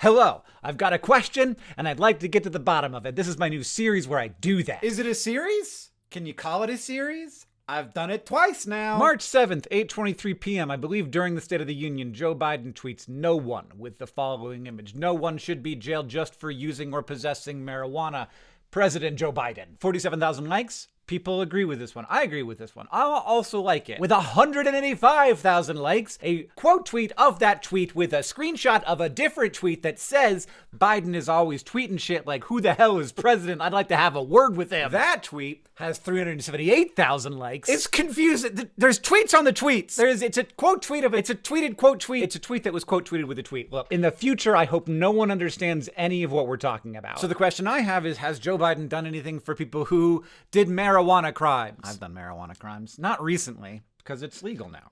Hello, I've got a question, and I'd like to get to the bottom of it. This is my new series where I do that. Is it a series? Can you call it a series? I've done it twice now. March 7th, 8:23 p.m., I believe during the State of the Union, Joe Biden tweets, "No one," with the following image. "No one should be jailed just for using or possessing marijuana. President Joe Biden." 47,000 likes. People agree with this one. I agree with this one. I also like it. With 185,000 likes, a quote tweet of that tweet with a screenshot of a different tweet that says, "Biden is always tweeting shit like, who the hell is president? I'd like to have a word with him." That tweet has 378,000 likes. It's confusing. There's tweets on the tweets. It's a quote tweet of it. It's a tweeted quote tweet. It's a tweet that was quote tweeted with a tweet. Look, in the future, I hope no one understands any of what we're talking about. So the question I have is, has Joe Biden done anything for people who did marijuana crimes? I've done marijuana crimes. Not recently, because it's legal now.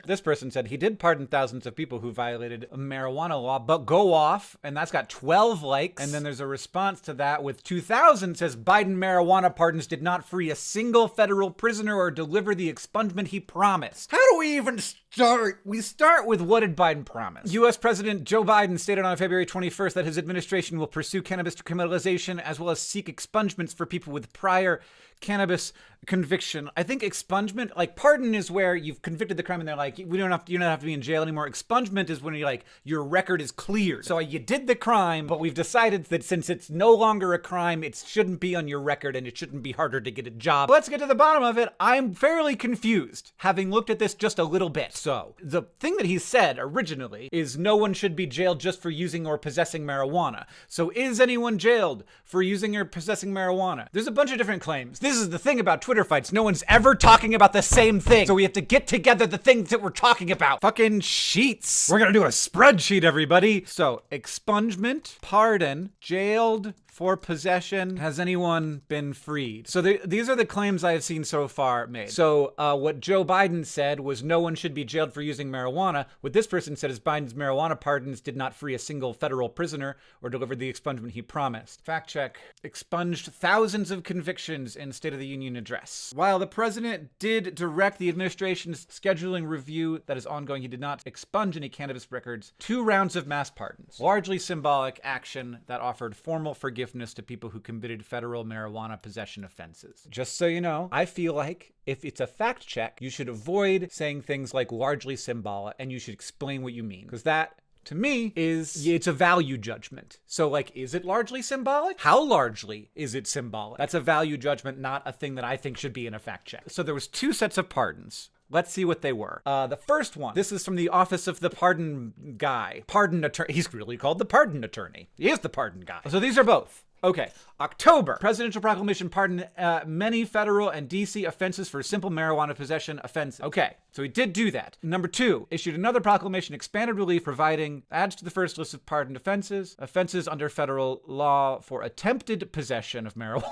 This person said he did pardon thousands of people who violated a marijuana law, but go off, and that's got 12 likes. And then there's a response to that with 2,000 says Biden marijuana pardons did not free a single federal prisoner or deliver the expungement he promised. How do we even start? We start with, what did Biden promise? U.S. President Joe Biden stated on February 21st that his administration will pursue cannabis decriminalization as well as seek expungements for people with prior cannabis conviction. I think expungement, like pardon is where you've convicted the crime and they're like, you don't have to be in jail anymore. Expungement is when you're like, your record is cleared. So you did the crime, but we've decided that since it's no longer a crime, it shouldn't be on your record and it shouldn't be harder to get a job. Let's get to the bottom of it. I'm fairly confused, having looked at this just a little bit. So the thing that he said originally is no one should be jailed just for using or possessing marijuana. So is anyone jailed for using or possessing marijuana? There's a bunch of different claims. This is the thing about Twitter fights. No one's ever talking about the same thing. So we have to get together the things that we're talking about. Fucking sheets. We're gonna do a spreadsheet, everybody. So expungement, pardon, jailed for possession. Has anyone been freed? So these are the claims I have seen so far made. So what Joe Biden said was no one should be jailed for using marijuana. What this person said is Biden's marijuana pardons did not free a single federal prisoner or deliver the expungement he promised. Fact check. Expunged thousands of convictions in State of the Union address. While the president did direct the administration's scheduling review that is ongoing, he did not expunge any cannabis records. 2 rounds of mass pardons. Largely symbolic action that offered formal forgiveness to people who committed federal marijuana possession offenses. Just so you know, I feel like if it's a fact check, you should avoid saying things like largely symbolic and you should explain what you mean. Because that, to me, it's a value judgment. So like, is it largely symbolic? How largely is it symbolic? That's a value judgment, not a thing that I think should be in a fact check. So there was 2 sets of pardons. Let's see what they were. The first one, this is from the office of the pardon guy. Pardon attorney. He's really called the pardon attorney. He is the pardon guy. So these are both. Okay, October. Presidential proclamation pardoned many federal and DC offenses for simple marijuana possession offenses. Okay, so he did do that. Number 2, issued another proclamation, expanded relief, providing adds to the first list of pardoned offenses under federal law for attempted possession of marijuana.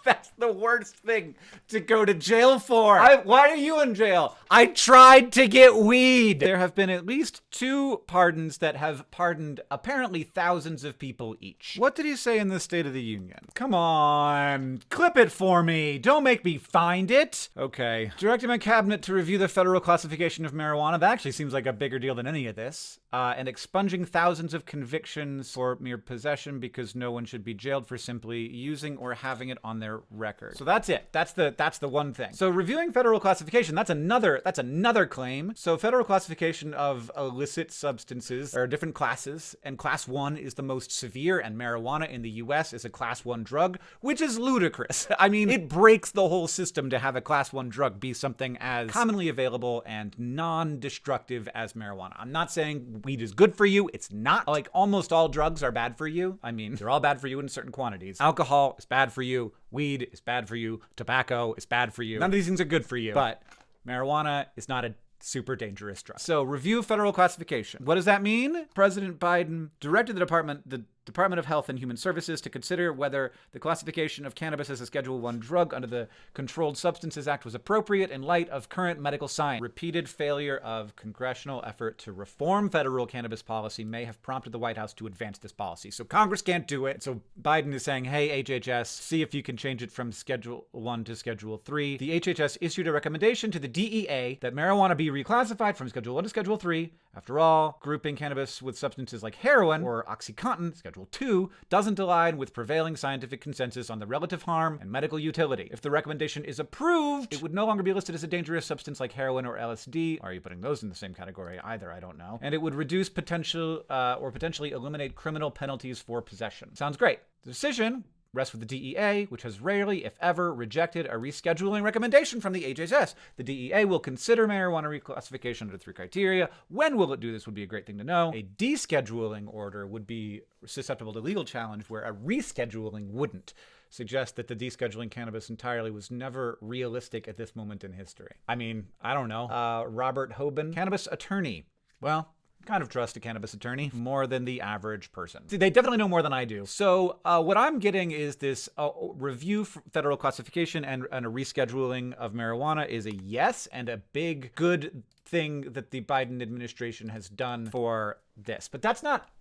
That's the worst thing to go to jail for. Why are you in jail? I tried to get weed. There have been at least 2 pardons that have pardoned apparently thousands of people each. What did he say in the State of the Union? Come on, clip it for me. Don't make me find it. Okay. Directing my cabinet to review the federal classification of marijuana. That actually seems like a bigger deal than any of this. And expunging thousands of convictions for mere possession because no one should be jailed for simply using or having it on their record. So that's it. That's the one thing. So reviewing federal classification, that's another claim. So federal classification of illicit substances, there are different classes, and class 1 is the most severe, and marijuana in the US is a class 1 drug, which is ludicrous. I mean, it breaks the whole system to have a class 1 drug be something as commonly available and non-destructive as marijuana. I'm not saying weed is good for you. It's not. Like, almost all drugs are bad for you. I mean, they're all bad for you in certain quantities. Alcohol is bad for you. Weed is bad for you. Tobacco is bad for you. None of these things are good for you. But marijuana is not a super dangerous drug. So review federal classification. What does that mean? President Biden directed the Department of Health and Human Services to consider whether the classification of cannabis as a Schedule I drug under the Controlled Substances Act was appropriate in light of current medical science. Repeated failure of congressional effort to reform federal cannabis policy may have prompted the White House to advance this policy. So Congress can't do it. So Biden is saying, hey, HHS, see if you can change it from Schedule 1 to Schedule 3. The HHS issued a recommendation to the DEA that marijuana be reclassified from Schedule 1 to Schedule 3. After all, grouping cannabis with substances like heroin or OxyContin, Schedule 2, doesn't align with prevailing scientific consensus on the relative harm and medical utility. If the recommendation is approved, it would no longer be listed as a dangerous substance like heroin or LSD. Are you putting those in the same category either? I don't know. And it would reduce potentially eliminate criminal penalties for possession. Sounds great. The decision rests with the DEA, which has rarely, if ever, rejected a rescheduling recommendation from the HHS. The DEA will consider marijuana reclassification under 3 criteria. When will it do this would be a great thing to know. A descheduling order would be susceptible to legal challenge, where a rescheduling wouldn't. Suggest that the descheduling cannabis entirely was never realistic at this moment in history. I mean, I don't know. Robert Hoban, cannabis attorney. Well, kind of trust a cannabis attorney more than the average person. See, they definitely know more than I do. So what I'm getting is this review for federal classification and a rescheduling of marijuana is a yes, and a big good thing that the Biden administration has done for this. But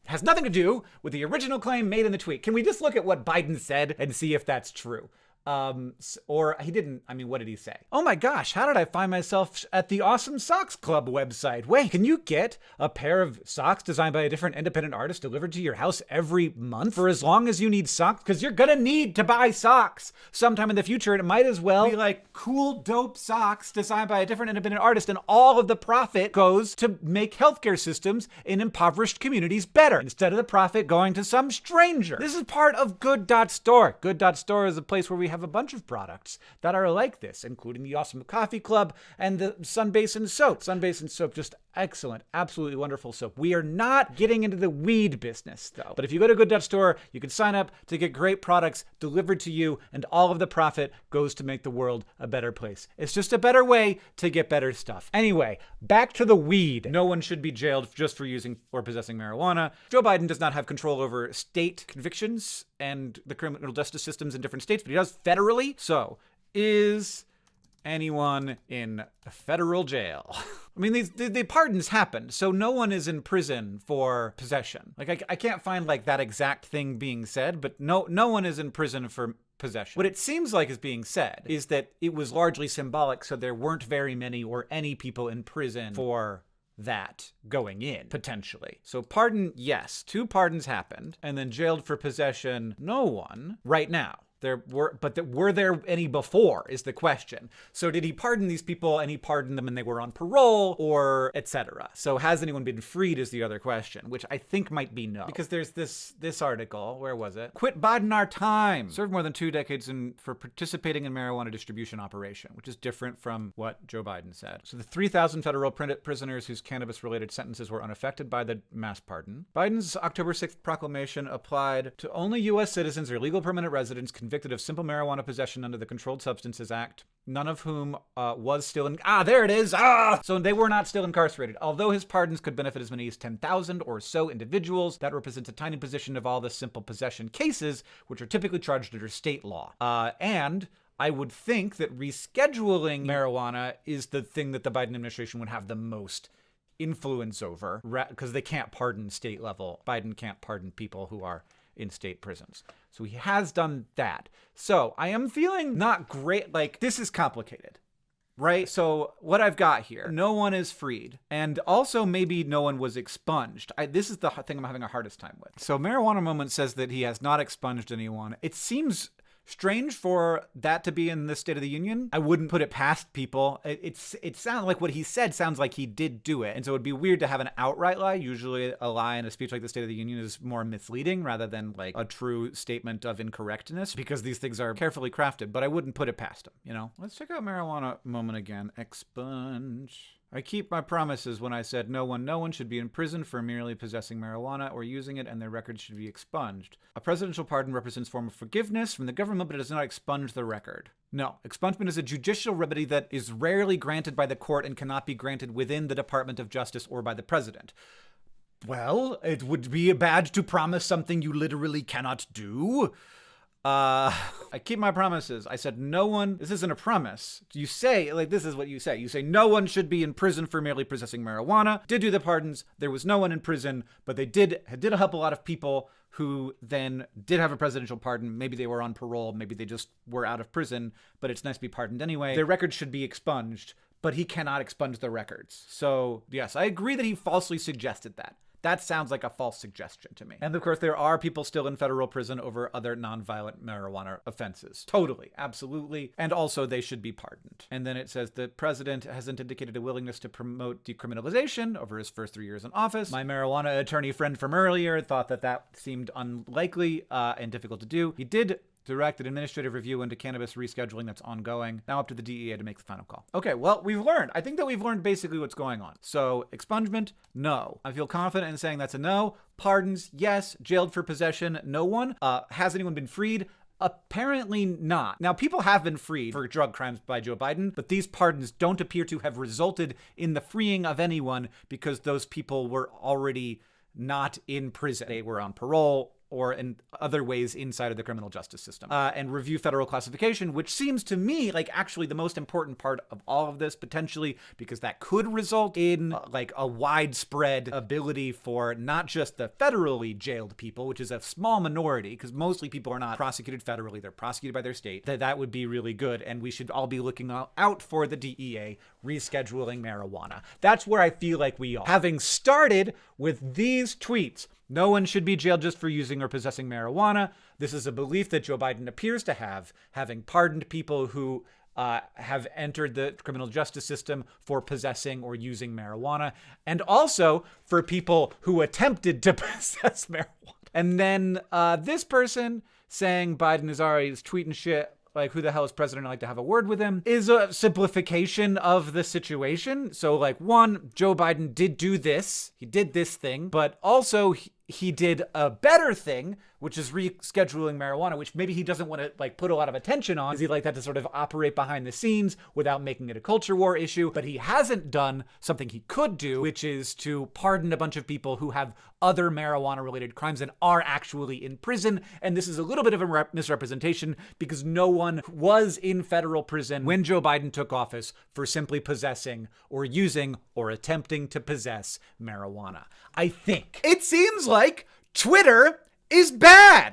has nothing to do with the original claim made in the tweet. Can we just look at what Biden said and see if that's true? Or he didn't. I mean, what did he say? Oh my gosh, how did I find myself at the Awesome Socks Club website? Wait, can you get a pair of socks designed by a different independent artist delivered to your house every month for as long as you need socks? Because you're gonna need to buy socks sometime in the future, and it might as well be like cool, dope socks designed by a different independent artist, and all of the profit goes to make healthcare systems in impoverished communities better, instead of the profit going to some stranger. This is part of Good.Store. Good.Store is a place where we have a bunch of products that are like this, including the Awesome Coffee Club and the Sunbasin soap. Sunbasin soap, just excellent, absolutely wonderful soap. We are not getting into the weed business, though. But if you go to Good.Store, you can sign up to get great products delivered to you, and all of the profit goes to make the world a better place. It's just a better way to get better stuff. Anyway, back to the weed. No one should be jailed just for using or possessing marijuana. Joe Biden does not have control over state convictions and the criminal justice systems in different states, but he does federally. So, is anyone in a federal jail? I mean, the pardons happened, so no one is in prison for possession. Like, I can't find like that exact thing being said, but no one is in prison for possession. What it seems like is being said is that it was largely symbolic, so there weren't very many or any people in prison for that going in, potentially. So pardon, yes, 2 pardons happened, and then jailed for possession, no one right now. Were there any before is the question. So did he pardon these people and he pardoned them and they were on parole, or etc.? So has anyone been freed is the other question, which I think might be no. Because there's this article, where was it? Quit Biden our time. Served more than 2 decades for participating in marijuana distribution operation, which is different from what Joe Biden said. So the 3,000 federal prisoners whose cannabis-related sentences were unaffected by the mass pardon. Biden's October 6th proclamation applied to only U.S. citizens or legal permanent residents convicted of simple marijuana possession under the Controlled Substances Act, none of whom was still in... there it is! So they were not still incarcerated. Although his pardons could benefit as many as 10,000 or so individuals, that represents a tiny position of all the simple possession cases, which are typically charged under state law. And I would think that rescheduling marijuana is the thing that the Biden administration would have the most influence over, because they can't pardon state level. Biden can't pardon people who are in state prisons. So he has done that. So I am feeling not great. Like, this is complicated, right? So what I've got here, no one is freed. And also maybe no one was expunged. This is the thing I'm having a hardest time with. So Marijuana Moment says that he has not expunged anyone. It seems strange for that to be in the State of the Union. I wouldn't put it past people. It sounds like what he said sounds like he did do it. And so it would be weird to have an outright lie. Usually a lie in a speech like the State of the Union is more misleading rather than like a true statement of incorrectness, because these things are carefully crafted, but I wouldn't put it past him, you know? Let's check out Marijuana Moment again. Expunge. I keep my promises when I said no one should be in prison for merely possessing marijuana or using it, and their records should be expunged. A presidential pardon represents a form of forgiveness from the government, but it does not expunge the record. No, expungement is a judicial remedy that is rarely granted by the court and cannot be granted within the Department of Justice or by the president. Well, it would be bad to promise something you literally cannot do. I keep my promises. I said no one, this isn't a promise. You say, like, this is what you say. You say no one should be in prison for merely possessing marijuana. Did do the pardons. There was no one in prison, but they did help a lot of people who then did have a presidential pardon. Maybe they were on parole. Maybe they just were out of prison, but it's nice to be pardoned anyway. Their records should be expunged, but he cannot expunge the records. So yes, I agree that he falsely suggested that. That sounds like a false suggestion to me. And of course, there are people still in federal prison over other nonviolent marijuana offenses. Totally, absolutely. And also, they should be pardoned. And then it says the president hasn't indicated a willingness to promote decriminalization over his first 3 years in office. My marijuana attorney friend from earlier thought that seemed unlikely and difficult to do. He did direct an administrative review into cannabis rescheduling that's ongoing. Now up to the DEA to make the final call. Okay, well, we've learned. I think that we've learned basically what's going on. So expungement, no. I feel confident in saying that's a no. Pardons, yes. Jailed for possession, no one. Has anyone been freed? Apparently not. Now, people have been freed for drug crimes by Joe Biden, but these pardons don't appear to have resulted in the freeing of anyone because those people were already not in prison. They were on parole or in other ways inside of the criminal justice system. And review federal classification, which seems to me like actually the most important part of all of this, potentially, because that could result in like a widespread ability for not just the federally jailed people, which is a small minority, because mostly people are not prosecuted federally, they're prosecuted by their state, that would be really good. And we should all be looking out for the DEA rescheduling marijuana. That's where I feel like we are. Having started with these tweets, no one should be jailed just for using or possessing marijuana. This is a belief that Joe Biden appears to have, having pardoned people who have entered the criminal justice system for possessing or using marijuana, and also for people who attempted to possess marijuana. And then this person saying Biden is already tweeting shit, like, who the hell is president? I'd like to have a word with him, is a simplification of the situation. So, like, one, Joe Biden did do this. He did this thing, but also he did a better thing, which is rescheduling marijuana, which maybe he doesn't want to like put a lot of attention on, because he'd like that to sort of operate behind the scenes without making it a culture war issue. But he hasn't done something he could do, which is to pardon a bunch of people who have other marijuana related crimes and are actually in prison. And this is a little bit of a misrepresentation because no one was in federal prison when Joe Biden took office for simply possessing or using or attempting to possess marijuana. I think it seems like Twitter is bad.